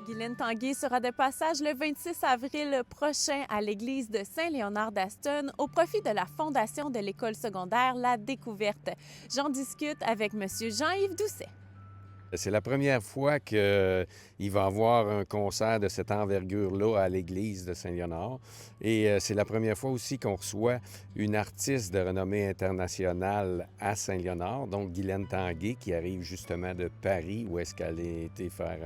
Guylaine Tanguay sera de passage le 26 avril prochain à l'église de Saint-Léonard d'Aston au profit de la fondation de l'école secondaire La Découverte. J'en discute avec M. Jean-Yves Doucet. C'est la première fois qu'il va avoir un concert de cette envergure-là à l'église de Saint-Léonard. Et c'est la première fois aussi qu'on reçoit une artiste de renommée internationale à Saint-Léonard, donc Guylaine Tanguay, qui arrive justement de Paris, où est-ce qu'elle a été faire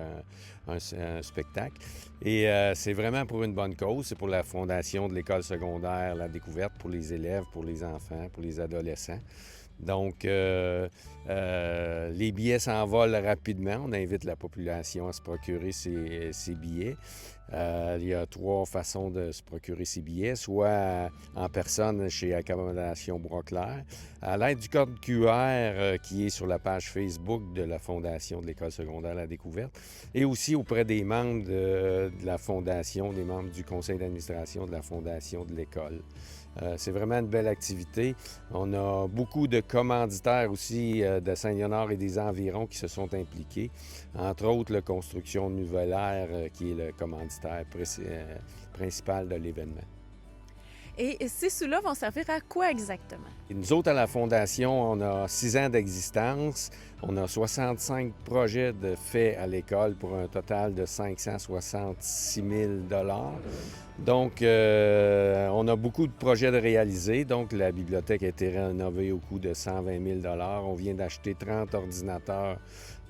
un spectacle. Et c'est vraiment pour une bonne cause. C'est pour la fondation de l'école secondaire La Découverte, pour les élèves, pour les enfants, pour les adolescents. Donc, les billets s'envolent rapidement. On invite la population à se procurer ces billets. Il y a 3 façons de se procurer ces billets, soit en personne chez Accommodation Bois-Clair, à l'aide du code QR qui est sur la page Facebook de la Fondation de l'École secondaire La Découverte, et aussi auprès des membres de la Fondation, des membres du conseil d'administration de la Fondation de l'École. C'est vraiment une belle activité. On a beaucoup de commanditaires aussi de Saint-Léonard et des environs qui se sont impliqués. Entre autres, la Construction Nouvelle Ère, qui est le commanditaire principal de l'événement. Et ces sous-là vont servir à quoi exactement? Et nous autres, à la Fondation, on a 6 ans d'existence. On a 65 projets de faits à l'école pour un total de 566 000 $. Donc, on a beaucoup de projets de réaliser. Donc, la bibliothèque a été rénovée au coût de 120 000 $. On vient d'acheter 30 ordinateurs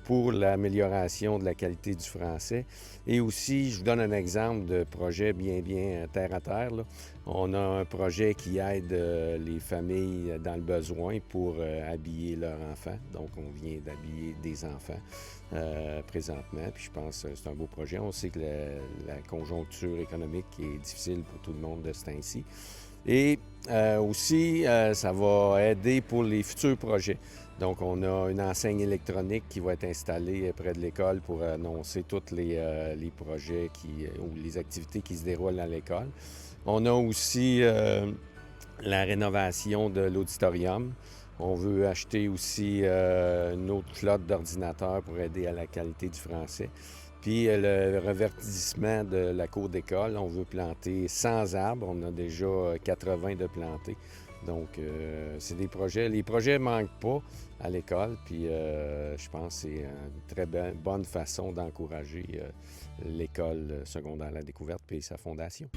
pour l'amélioration de la qualité du français. Et aussi, je vous donne un exemple de projet bien terre à terre, là. On a un projet qui aide les familles dans le besoin pour habiller leurs enfants. Donc, on vient d'habiller des enfants présentement. Puis je pense que c'est un beau projet. On sait que la conjoncture économique est difficile pour tout le monde de ce temps-ci. Et aussi, ça va aider pour les futurs projets. Donc, on a une enseigne électronique qui va être installée près de l'école pour annoncer tous les projets ou les activités qui se déroulent à l'école. On a aussi la rénovation de l'auditorium. On veut acheter aussi une autre flotte d'ordinateurs pour aider à la qualité du français. Puis le reverdissement de la cour d'école, on veut planter 100 arbres. On a déjà 80 de plantés. Donc, c'est des projets. Les projets ne manquent pas à l'école. Puis, je pense que c'est une très bonne façon d'encourager l'école secondaire La Découverte et sa fondation.